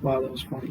Wow, that was funny.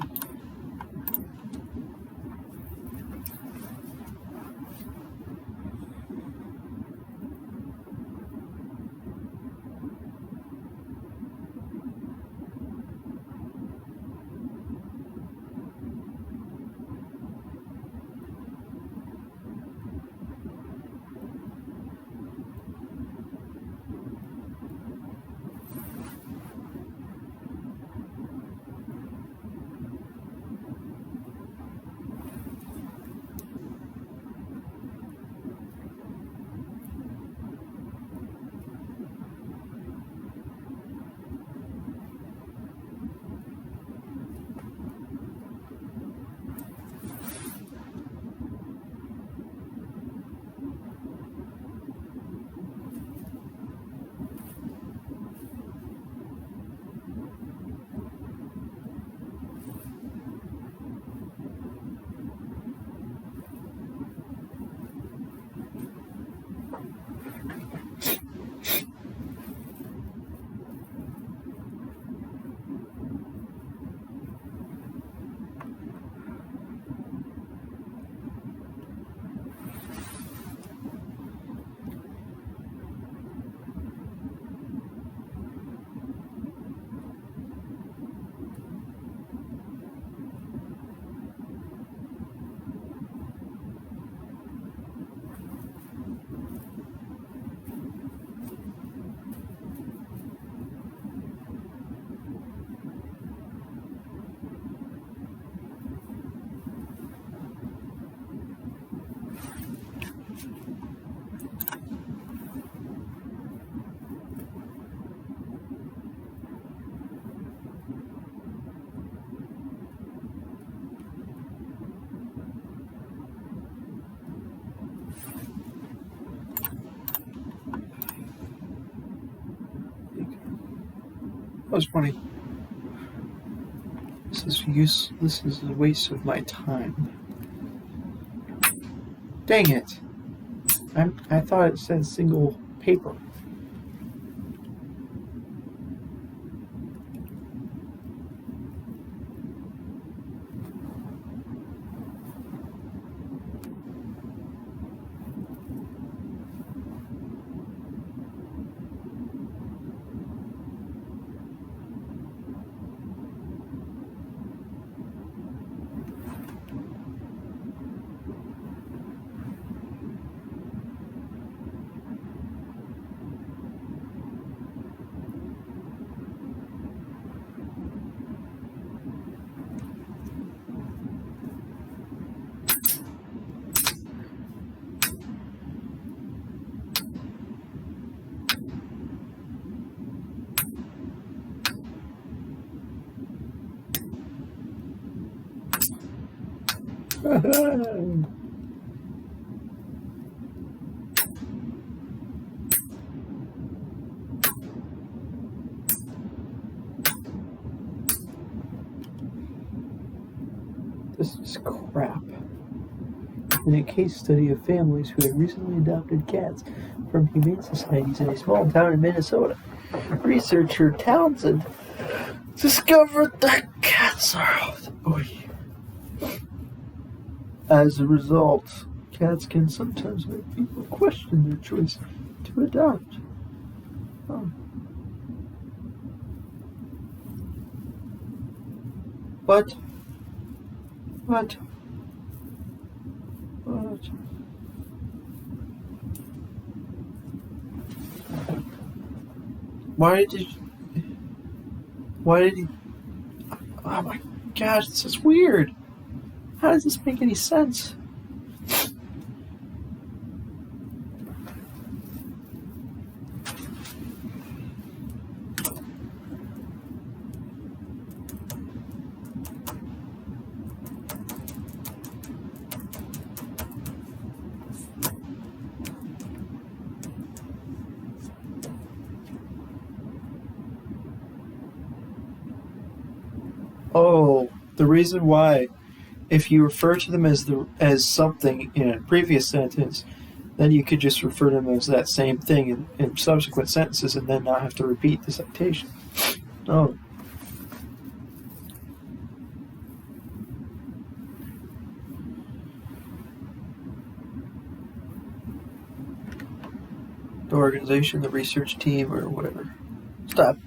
That was funny. This is a waste of my time. Dang it! I thought it said single paper. This is crap. In a case study of families who had recently adopted cats from humane societies in a small town in Minnesota, researcher Townsend discovered that cats are As a result, cats can sometimes make people question their choice to adopt. What? Why did he? Oh my gosh, this is weird. How does this make any sense? Oh, the reason why, if you refer to them as something in a previous sentence, then you could just refer to them as that same thing in subsequent sentences and then not have to repeat the citation. Oh. organization, the research team, or whatever. Stop.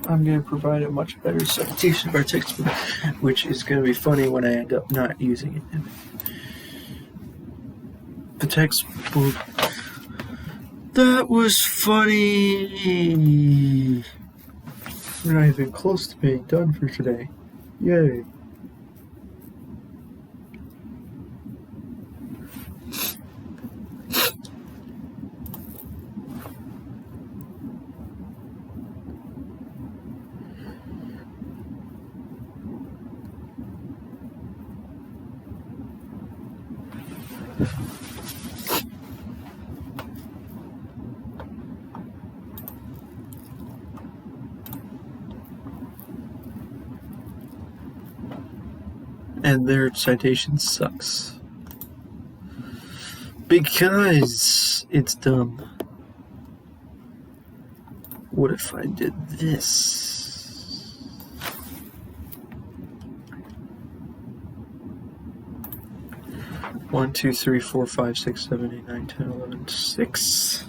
I'm going to provide a much better citation of our textbook, which is going to be funny when I end up not using it. The textbook. That was funny. We're not even close to being done for today. Yay. And their citation sucks. Because it's dumb. What if I did this? One, two, three, four, 5, 6, 7, 8, 9, 10, 11, 6.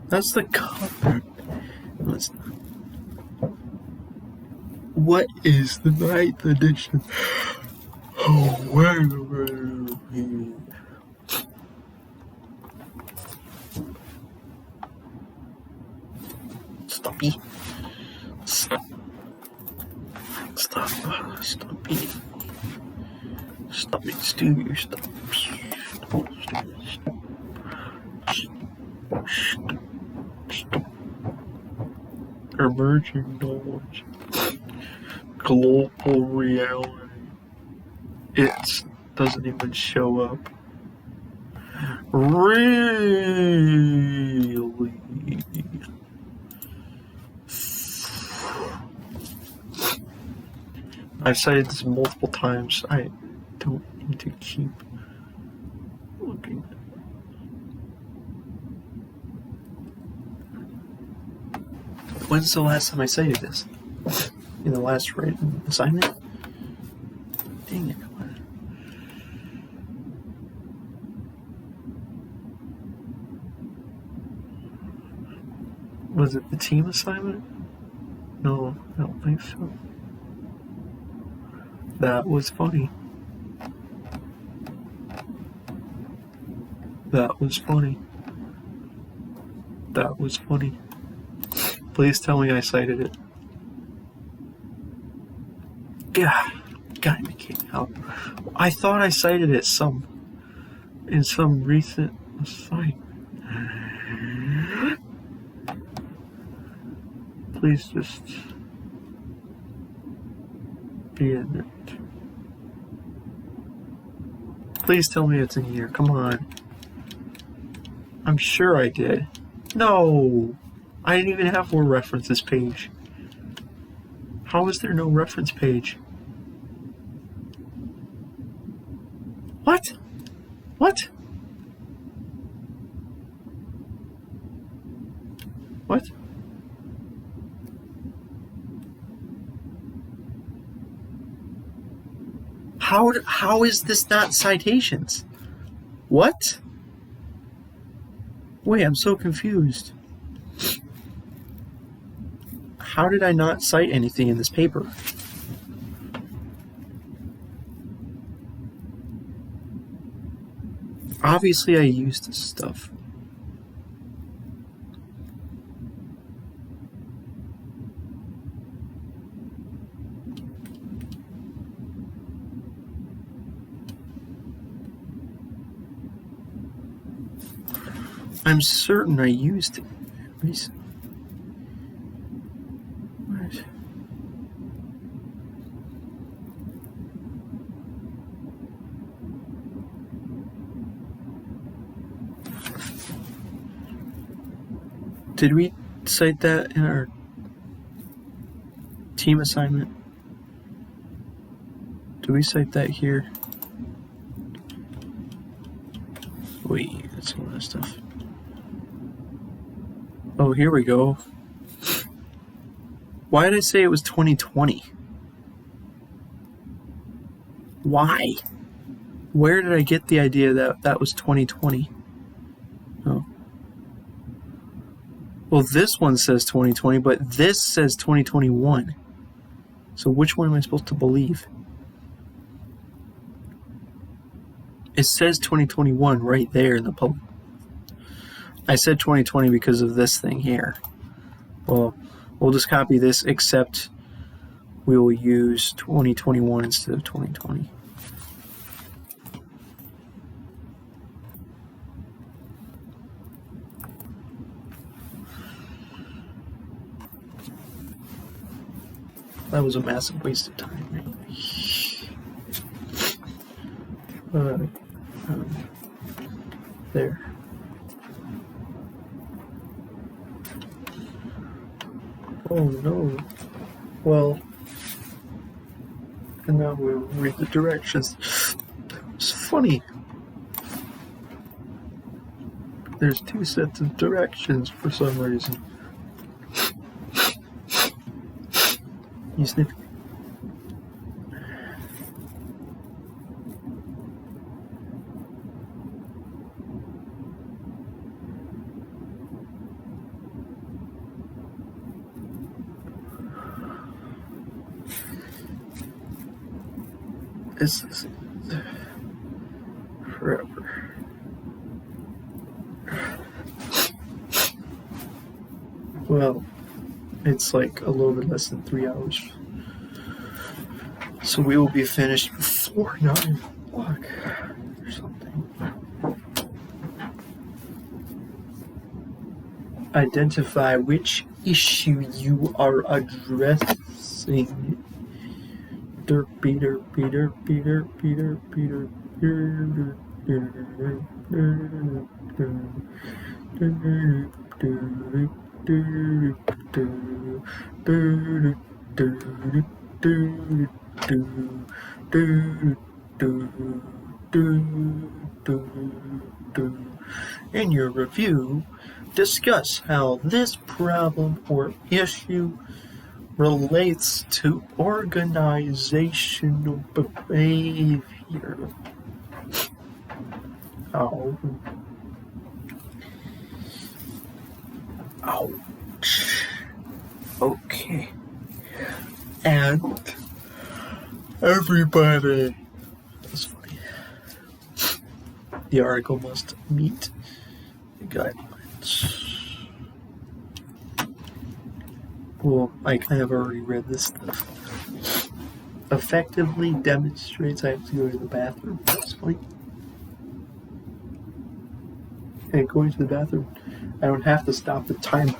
That's the cover. No, it's not. What is the 9th edition? Oh, where are we? Stoppy. Stop. Stop. Stoppy. Stop it, Stu. Stop. Stop. Stop. Emerging knowledge. Global reality. It doesn't even show up. Really? I've cited this multiple times. I don't need to keep looking. When's the last time I cited this? In the last written assignment? Dang it. Was it the team assignment? No, I don't think so. That was funny. That was funny. That was funny. Please tell me I cited it. God, gotta be kidding out. I thought I cited it in some recent assignment. Please just be in it. Please tell me it's in here. Come on. I'm sure I did. No! I didn't even have a references page. How is there no reference page? What? What? What? How is this not citations? What? Wait, I'm so confused. How did I not cite anything in this paper? Obviously, I used this stuff. I'm certain I used it recently. Right. Did we cite that in our team assignment? Do we cite that here? Wait, that's a lot of stuff. Oh, here we go. Why did I say it was 2020? Why? Where did I get the idea that that was 2020? Oh. Well, this one says 2020, but this says 2021. So which one am I supposed to believe? It says 2021 right there in the public. I said 2020 because of this thing here. Well, we'll just copy this, except we will use 2021 instead of 2020. That was a massive waste of time. There. Oh no. Well, and now we'll read the directions. It's funny. There's two sets of directions for some reason. You sniff. This is forever. Well, it's like a little bit less than 3 hours. So we will be finished before 9 o'clock or something. Identify which issue you are addressing. Derpy, derpy, derpy, derpy, derpy, In your review, discuss how this problem or issue relates to organizational behavior. Oh. Ouch. Okay. And everybody. That's funny. The article must meet the guidelines. Well, I kind of already read this stuff. Effectively demonstrates I have to go to the bathroom. That's funny. And going to the bathroom, I don't have to stop the timer.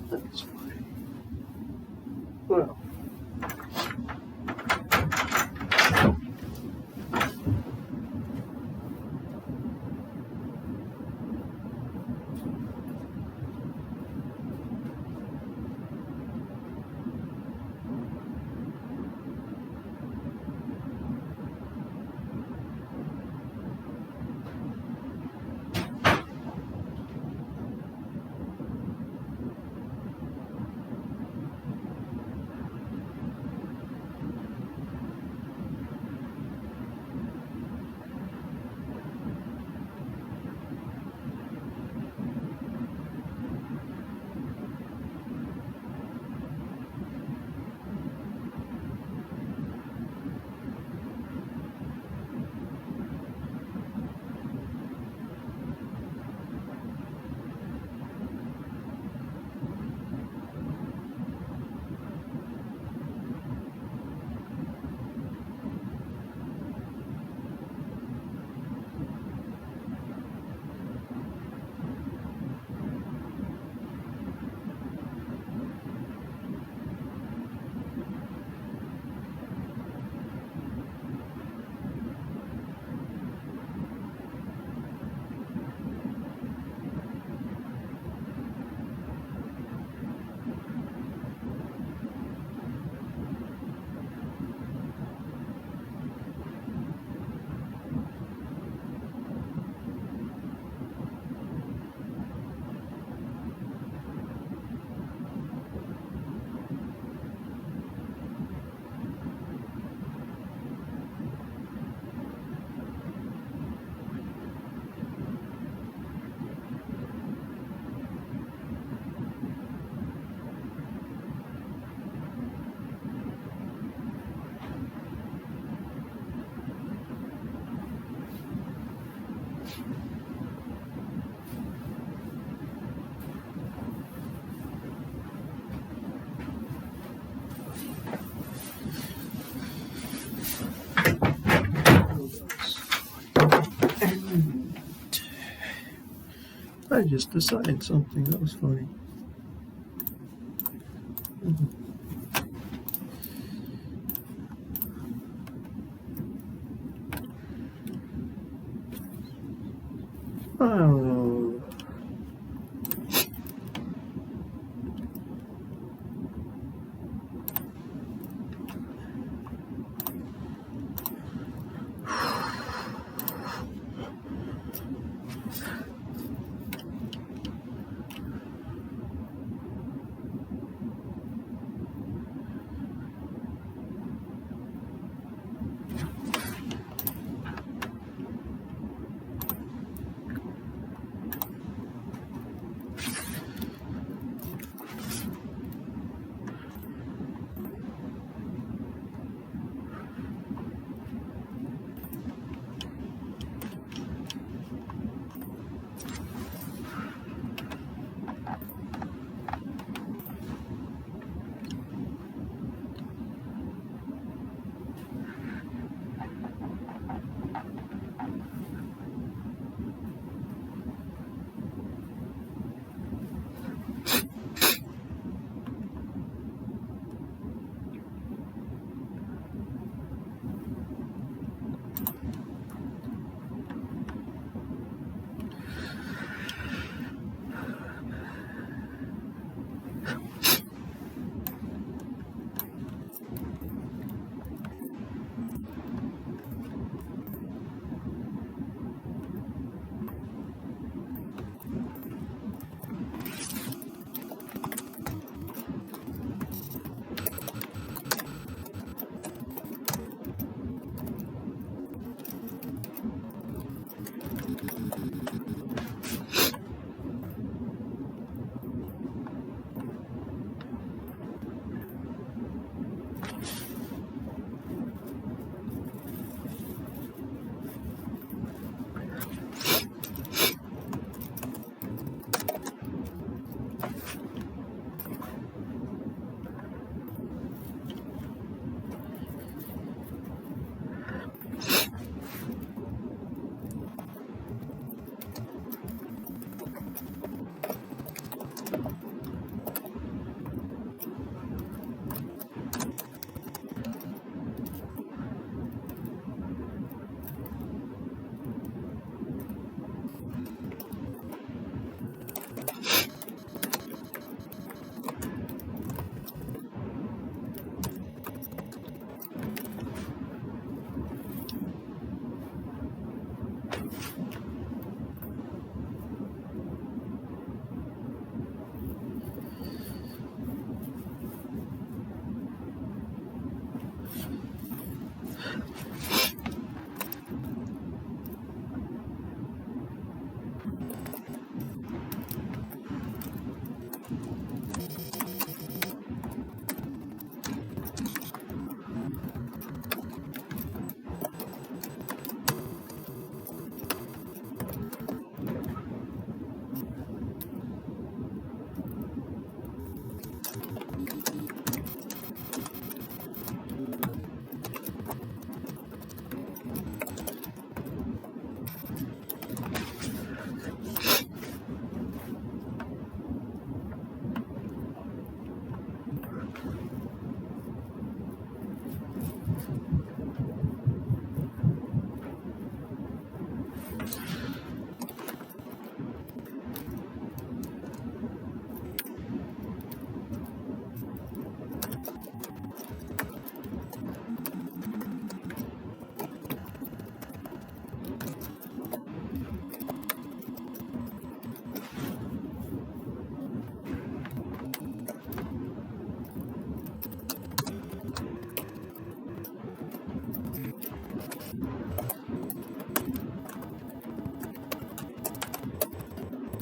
That's funny. Well. I just decided something that was funny. I don't know.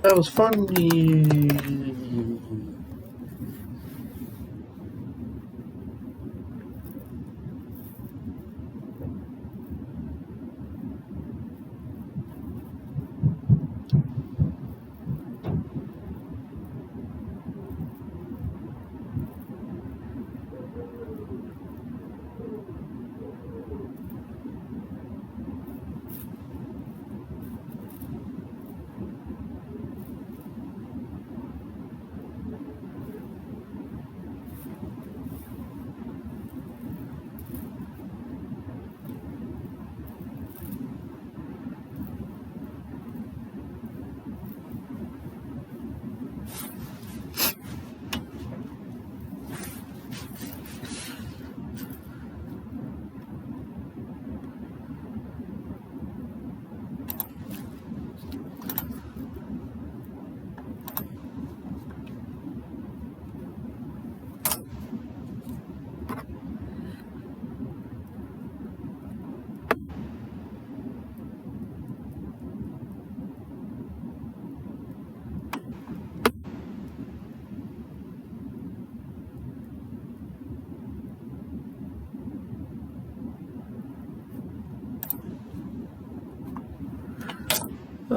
That was funny.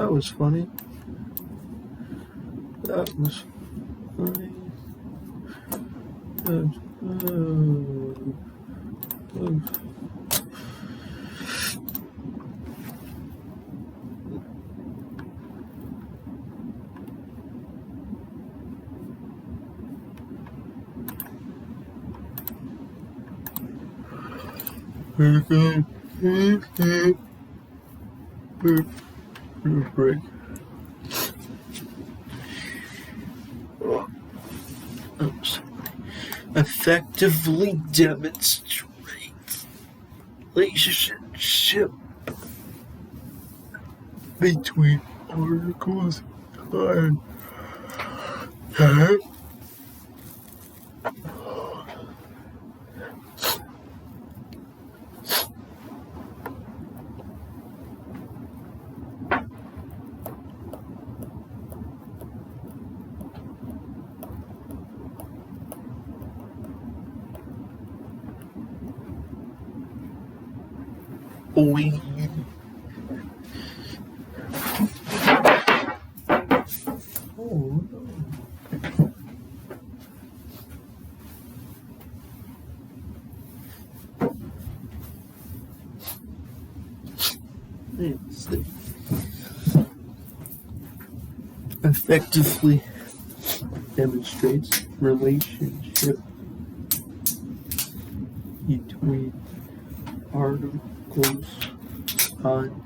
That was funny. That was funny. Break. Oops. Effectively demonstrates relationship between articles and time. We effectively demonstrates relationship between articles on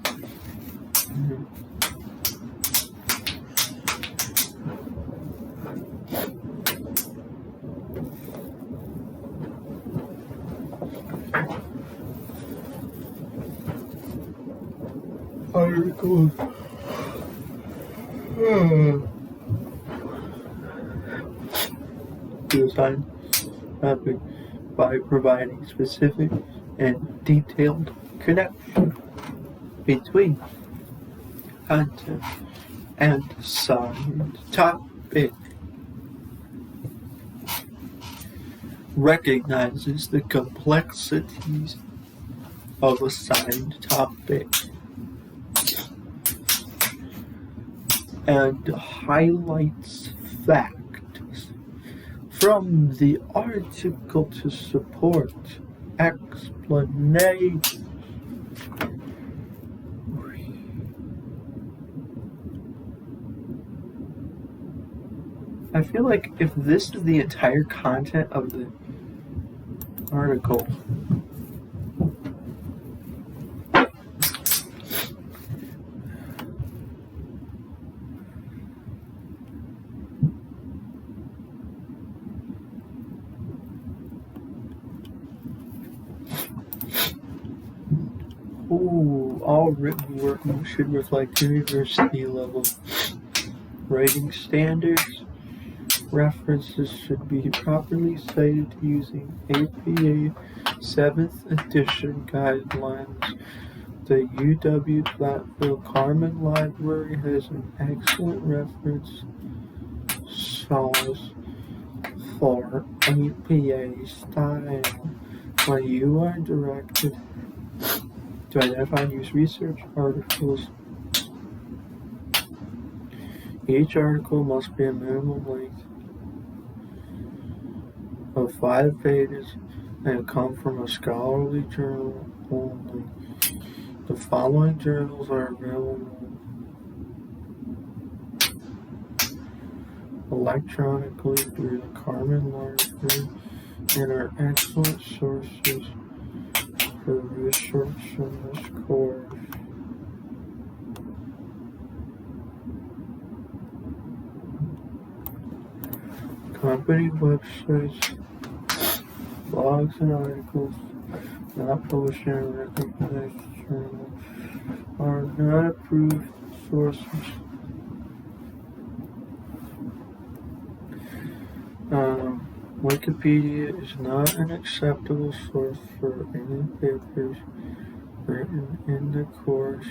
articles design topic by providing specific and detailed connection between content and assigned topic. Recognizes the complexities of assigned topic and highlights facts from the article to support explanation. I feel like if this is the entire content of the article, all written work should reflect university level writing standards. References should be properly cited using APA 7th edition guidelines. The UW Platteville-Carman Library has an excellent reference source for APA style. When you are directed to identify and use research articles, each article must be a minimum length of 5 pages and come from a scholarly journal only. The following journals are available electronically through the Carman Library and are excellent sources for research in this course. Company websites, blogs and articles not published in a recognized journal are not approved sources. Wikipedia is not an acceptable source for any papers written in the course.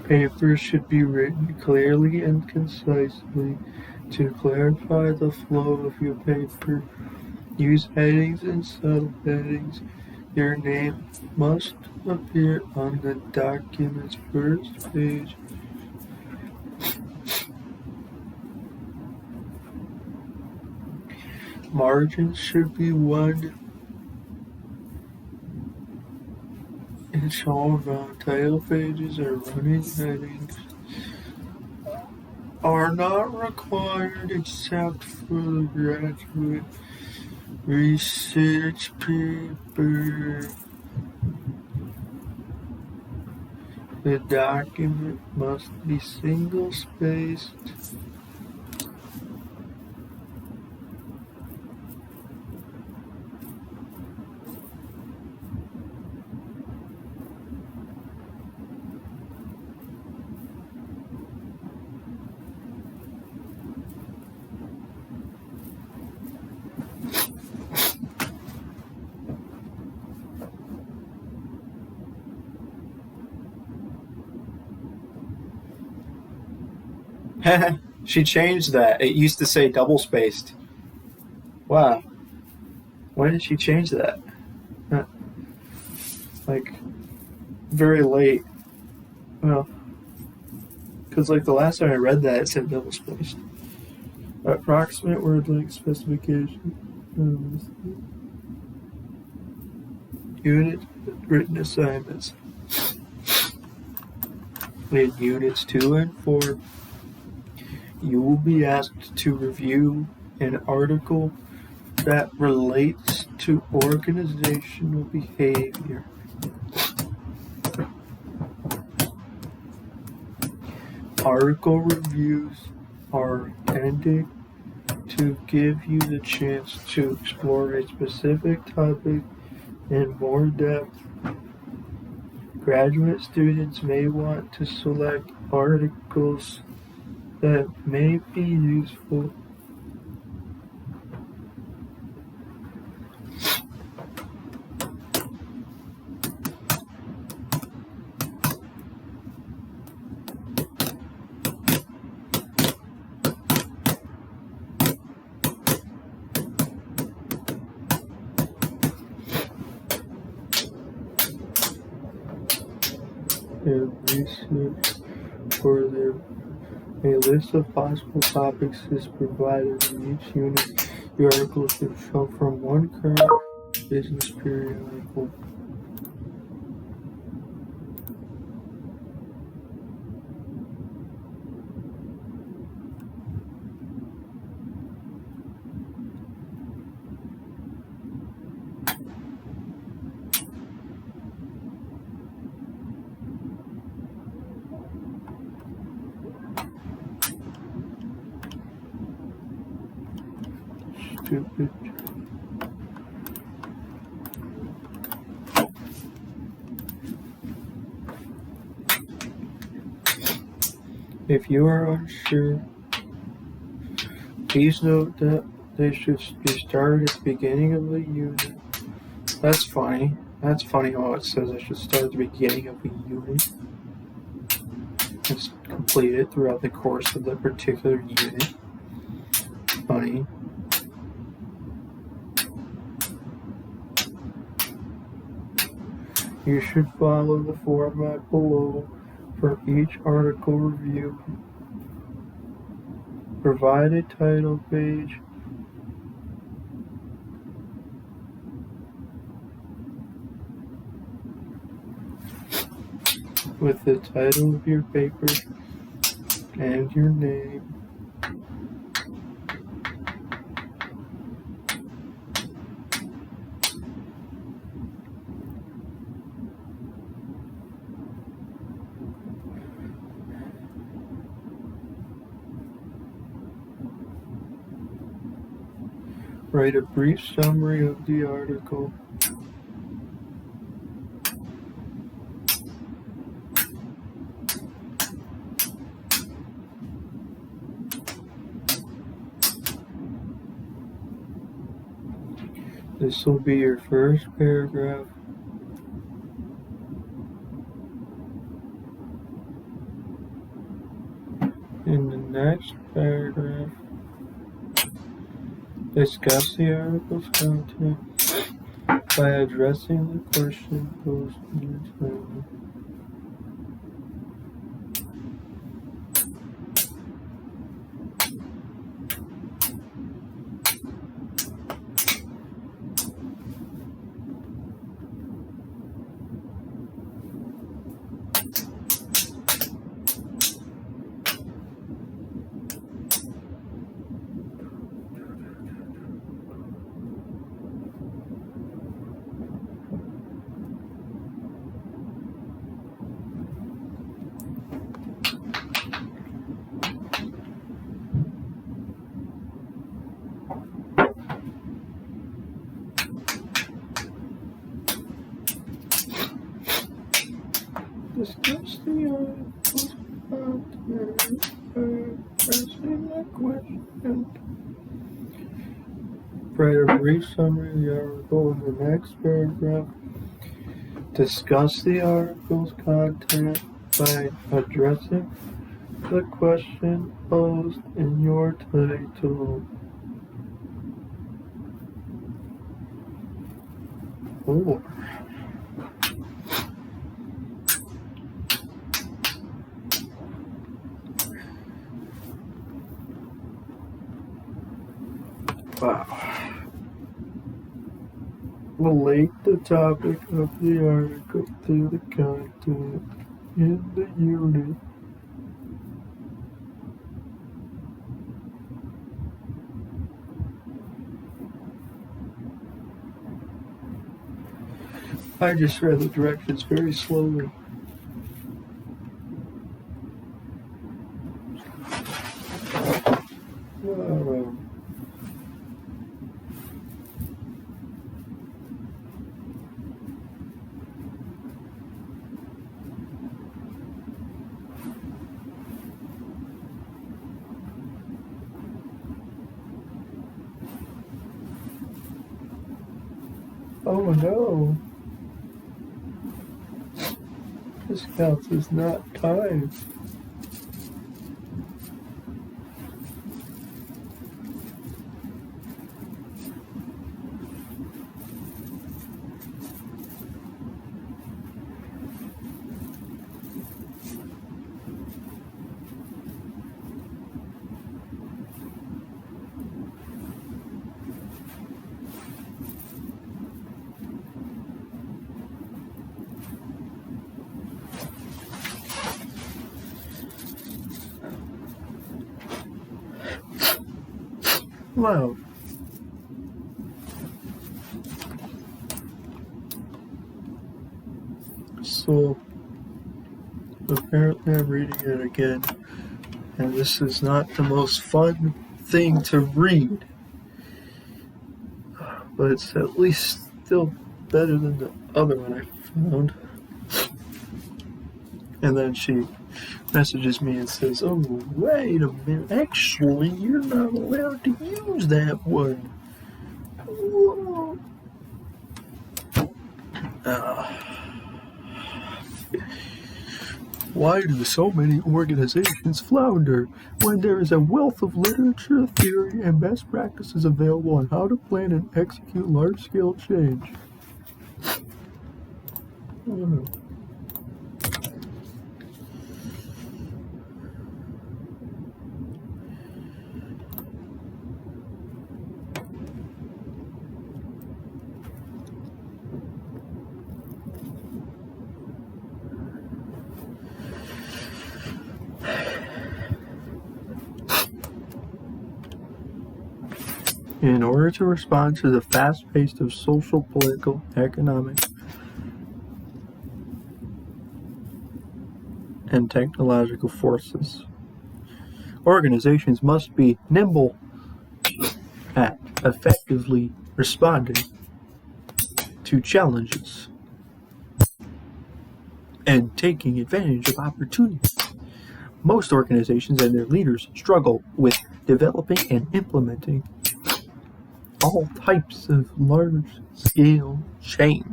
Papers should be written clearly and concisely. To clarify the flow of your paper, use headings and subheadings. Your name must appear on the document's first page. Margins should be 1 inch all around. Title pages or running headings are not required except for the graduate research paper. The document must be single-spaced. She changed that. It used to say double spaced. Wow. When did she change that? Like, very late. Well, because like the last time I read that, it said double spaced. Approximate word length specification. Unit written assignments. In units 2 and 4, you will be asked to review an article that relates to organizational behavior. Article reviews are intended to give you the chance to explore a specific topic in more depth. Graduate students may want to select articles that may be useful. Research further. A list of possible topics is provided in each unit. The article should come from one current business periodical. Stupid. If you are unsure, please note that they should be started at the beginning of the unit. That's funny. That's funny how it says I should start at the beginning of the unit. It's completed throughout the course of the particular unit. Funny. You should follow the format below for each article review. Provide a title page. With the title of your paper and your name. Write a brief summary of the article. This will be your first paragraph. next paragraph. Discuss the article's content by addressing the question posed in your title. Discuss the article's content by addressing the question. Write a brief summary of the article in the next paragraph. Discuss the article's content by addressing the question posed in your title. Oh. Wow. Relate the topic of the article to the content in the unit. I just read the directions very slowly. Oh no. This counts as not time. Wow. So, apparently I'm reading it again, and this is not the most fun thing to read, but it's at least still better than the other one I found. And then she messages me and says, "Oh, wait a minute, actually, you're not allowed to use that one." Whoa. Why do so many organizations flounder when there is a wealth of literature, theory, and best practices available on how to plan and execute large-scale change? In order to respond to the fast pace of social, political, economic, and technological forces, organizations must be nimble at effectively responding to challenges and taking advantage of opportunities. Most organizations and their leaders struggle with developing and implementing all types of large-scale change.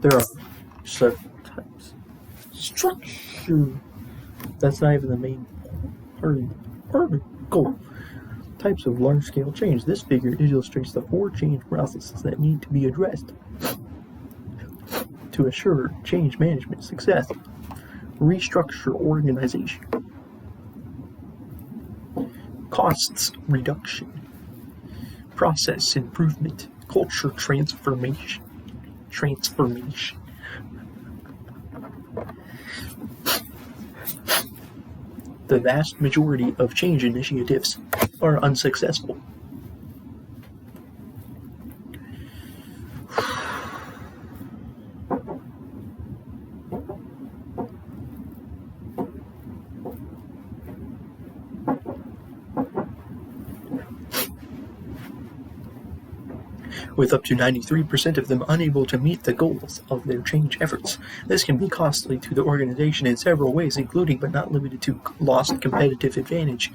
There are several types. Structure. That's not even the main point. article. Types of large-scale change. This figure illustrates the 4 change processes that need to be addressed to assure change management success. Restructure organization. Costs reduction. Process improvement. Culture transformation. The vast majority of change initiatives are unsuccessful. With up to 93% of them unable to meet the goals of their change efforts. This can be costly to the organization in several ways, including but not limited to lost competitive advantage,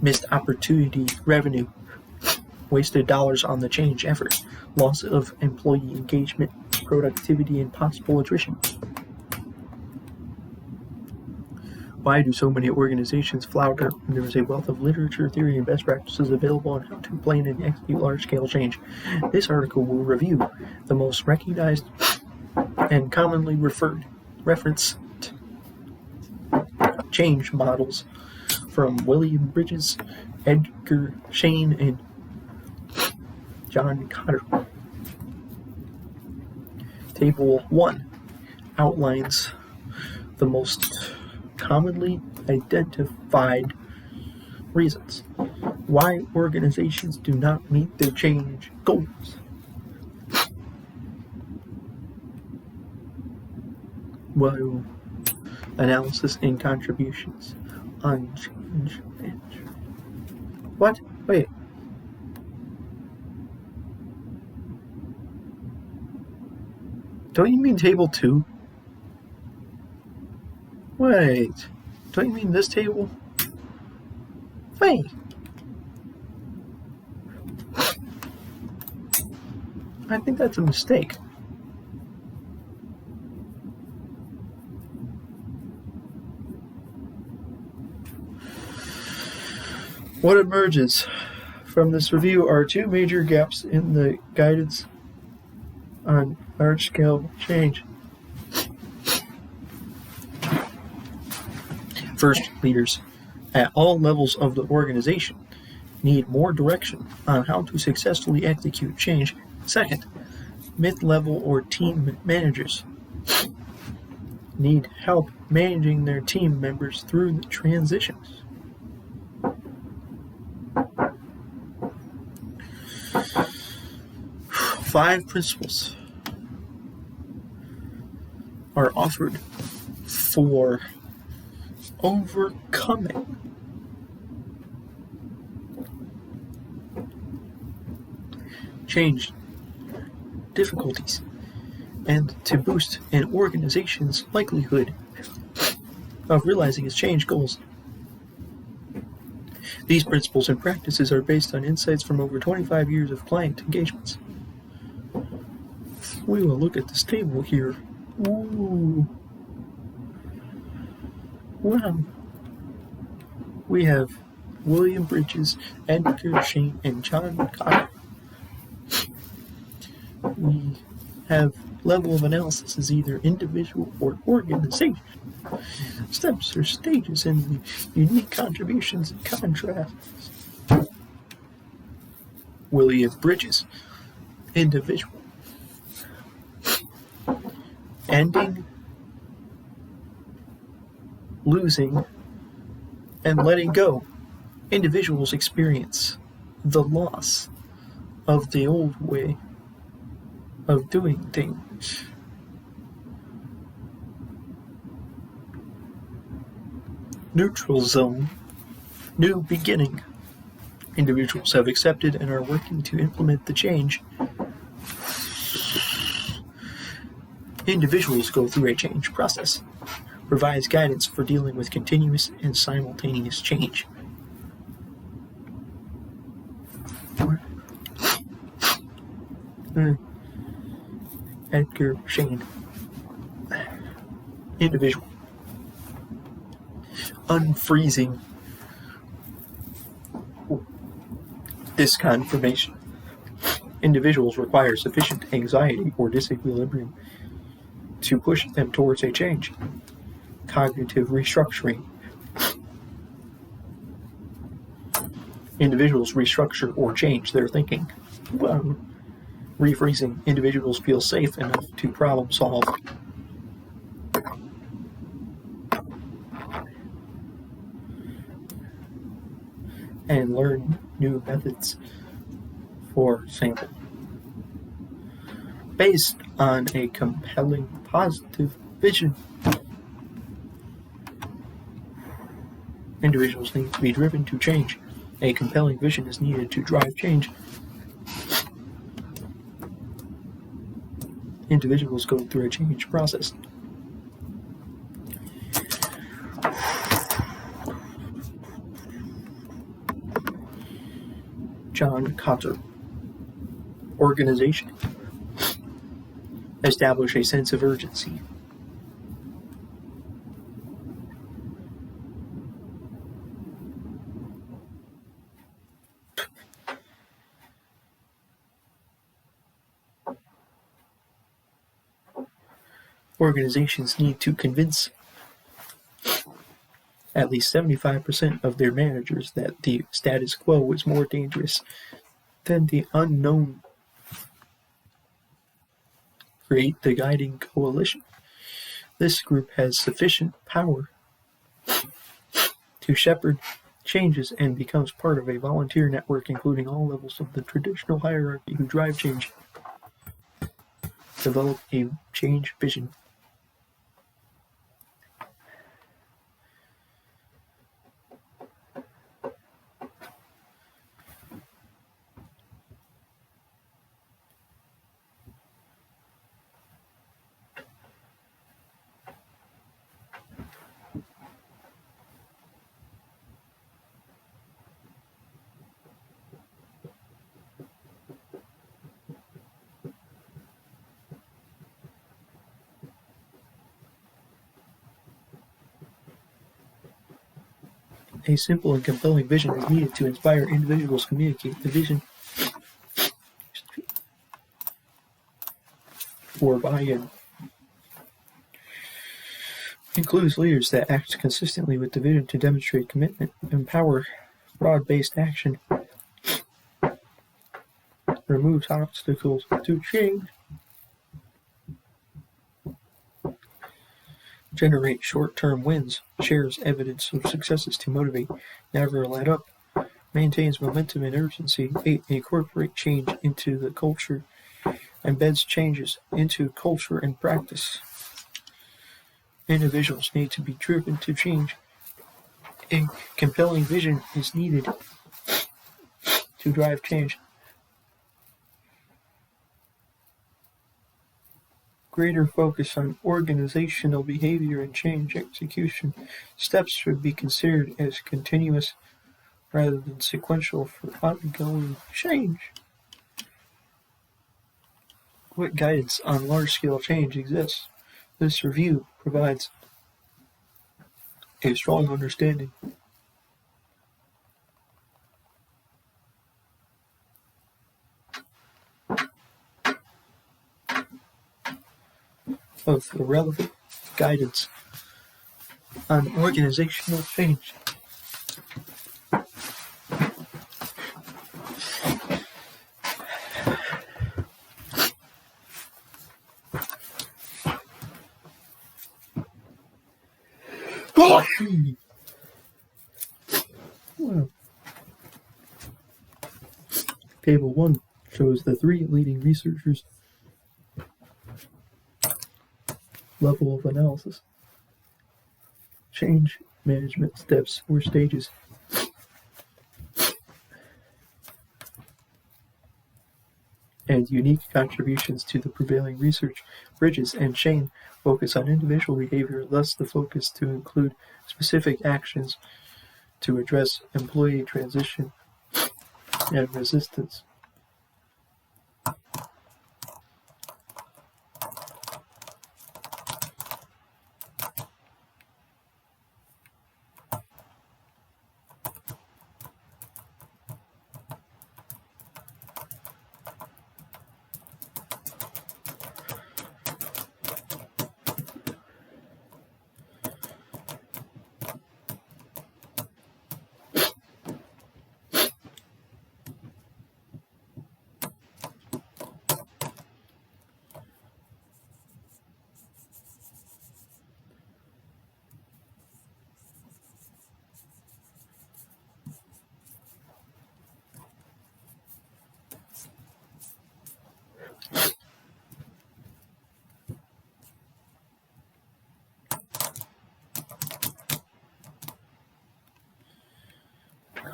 missed opportunity revenue, wasted dollars on the change effort, loss of employee engagement, productivity, and possible attrition. Why do so many organizations flounder when there is a wealth of literature, theory, and best practices available on how to plan and execute large-scale change? This article will review the most recognized and commonly referenced change models from William Bridges, Edgar Schein, and John Kotter. Table 1 outlines the most commonly identified reasons why organizations do not meet their change goals. Well, analysis and contributions on change management. What? Wait. Don't you mean table 2? Wait. Don't you mean this table? Wait. I think that's a mistake. What emerges from this review are 2 major gaps in the guidance on large-scale change. First, leaders at all levels of the organization need more direction on how to successfully execute change. Second, mid-level or team managers need help managing their team members through the transitions. Five principles are offered for overcoming change difficulties and to boost an organization's likelihood of realizing its change goals. These principles and practices are based on insights from over 25 years of client engagements. We will look at this table here. Ooh. Wow. We have William Bridges, Edgar Schein, and John Kotter. We have level of analysis as either individual or organization. Steps or stages in the unique contributions and contrasts. William Bridges, individual. Ending, losing, and letting go. Individuals experience the loss of the old way of doing things. Neutral zone, new beginning. Individuals have accepted and are working to implement the change. Individuals go through a change process, provides guidance for dealing with continuous and simultaneous change. Edgar Schein. Individual. Unfreezing this confirmation. Individuals require sufficient anxiety or disequilibrium to push them towards a change. Cognitive restructuring. Individuals restructure or change their thinking. Rephrasing. Individuals feel safe enough to problem solve. And learn new methods. For example, based on a compelling positive vision. Individuals need to be driven to change. A compelling vision is needed to drive change. Individuals go through a change process. John Cotter. Organization. Establish a sense of urgency. Organizations need to convince at least 75% of their managers that the status quo is more dangerous than the unknown. Create the guiding coalition. This group has sufficient power to shepherd changes and becomes part of a volunteer network including all levels of the traditional hierarchy who drive change. Develop a change vision. A simple and compelling vision is needed to inspire individuals to communicate the vision for buy-in. Includes leaders that act consistently with the vision to demonstrate commitment, empower broad-based action, removes obstacles to change, generate short-term wins, shares evidence of successes to motivate, never let up, maintains momentum and urgency, 8. Incorporate change into the culture, embeds changes into culture and practice. Individuals need to be driven to change. A compelling vision is needed to drive change. Greater focus on organizational behavior and change execution. Steps should be considered as continuous rather than sequential for ongoing change. What guidance on large-scale change exists? This review provides a strong understanding of the relevant guidance on organizational change. Table 1 shows the 3 leading researchers' level of analysis. Change management steps or stages. And unique contributions to the prevailing research. Bridges and Shane focus on individual behavior, thus the focus to include specific actions to address employee transition and resistance.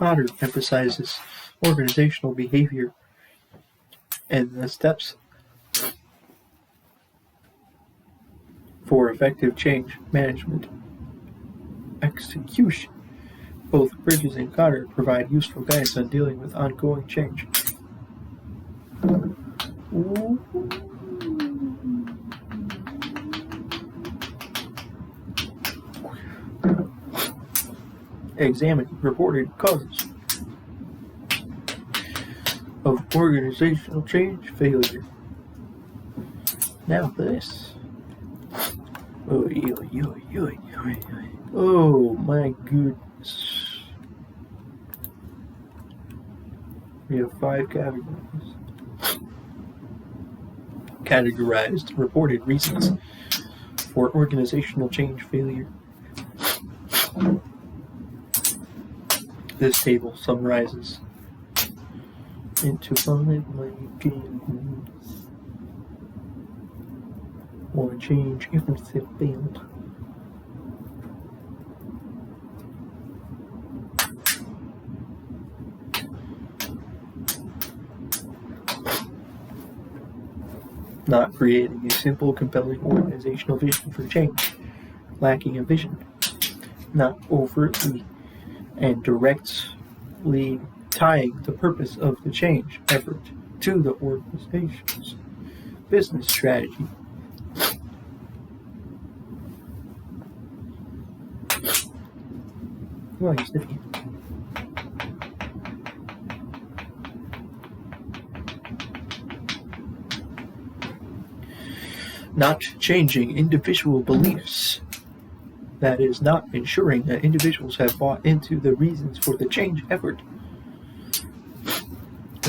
Otter emphasizes organizational behavior and the steps for effective change management execution. Both Bridges and Goddard provide useful guidance on dealing with ongoing change. Examining reported causes of organizational change failure. Now this. Oh my goodness. We have 5 categories. Categorized reported reasons for organizational change failure. This table summarizes into 5 categories. Or change efforts have failed. Not creating a simple, compelling organizational vision for change. Lacking a vision. Not overtly and directly tying the purpose of the change effort to the organization's business strategy. Why are you sniffing? Not changing individual beliefs. That is, not ensuring that individuals have bought into the reasons for the change effort,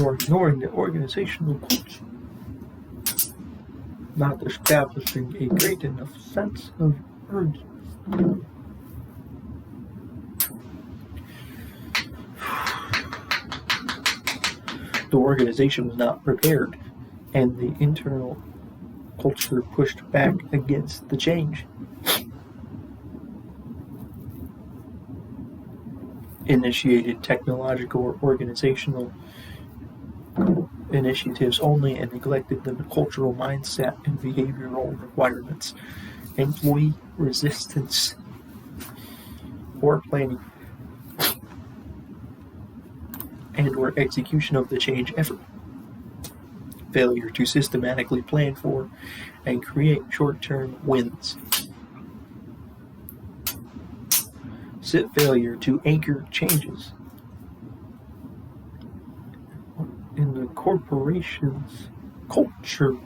or ignoring the organizational culture. Not establishing a great enough sense of urgency. The organization was not prepared, and the internal culture pushed back against the change. Initiated technological or organizational initiatives only and neglected the cultural mindset and behavioral requirements. Employee resistance or planning and or execution of the change effort. Failure to systematically plan for and create short-term wins. Failure to anchor changes in the corporation's culture.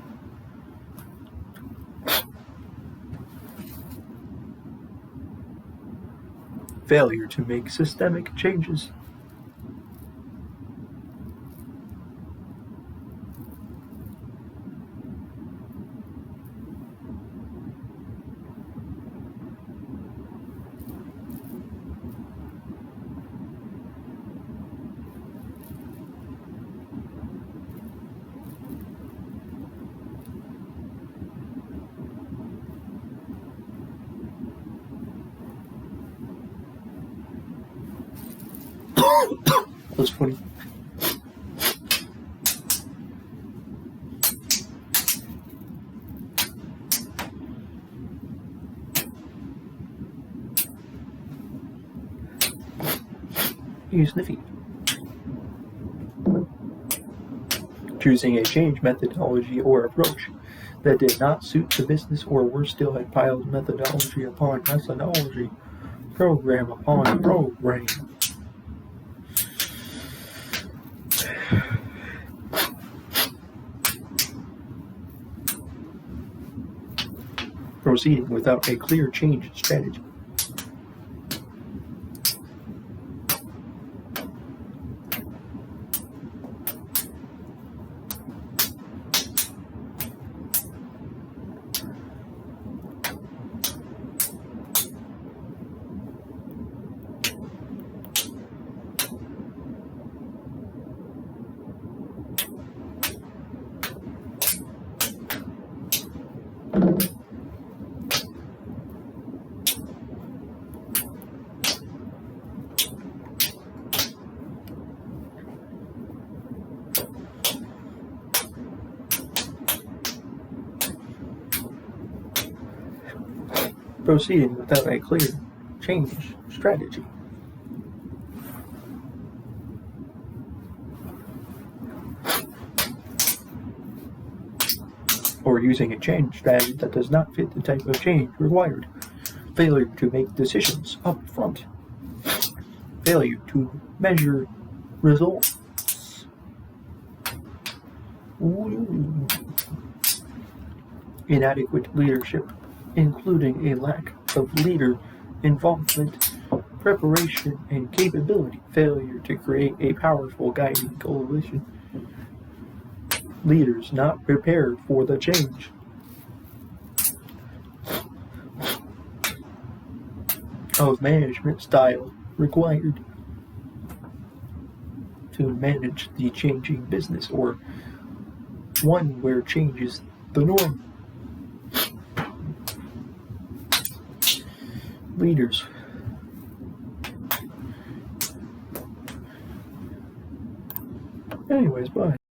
Failure to make systemic changes. That's funny. You sniffy. Choosing a change methodology or approach that did not suit the business, or worse still, had piled methodology upon methodology, program upon program. Proceeding without a clear change strategy. proceeding without a clear change strategy. Or using a change strategy that does not fit the type of change required. Failure to make decisions up front. Failure to measure results. Ooh. Inadequate leadership, including a lack of leader involvement, preparation, and capability. Failure to create a powerful guiding coalition. Leaders not prepared for the change. Of management style required to manage the changing business, or one where change is the norm. Leaders. Anyways, bye.